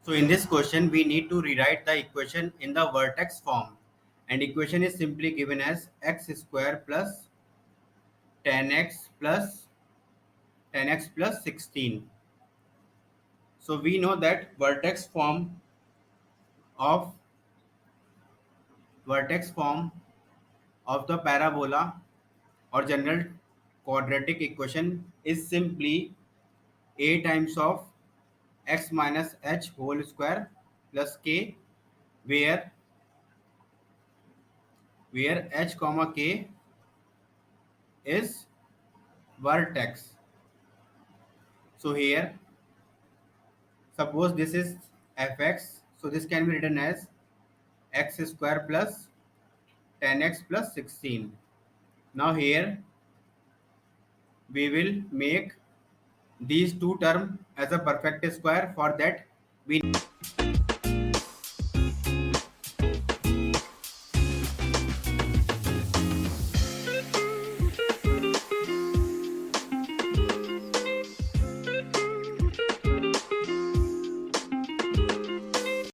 So in this question, we need to rewrite the equation in the vertex form. And equation is simply given as x square plus 10x plus 10x plus 16. So we know that of vertex form of the parabola or general quadratic equation is simply a times of x minus h whole square plus k, where h comma k is vertex. So here, suppose this is fx, so this can be written as x square plus 10x plus 16. Now here we will make these two terms as a perfect square. For that we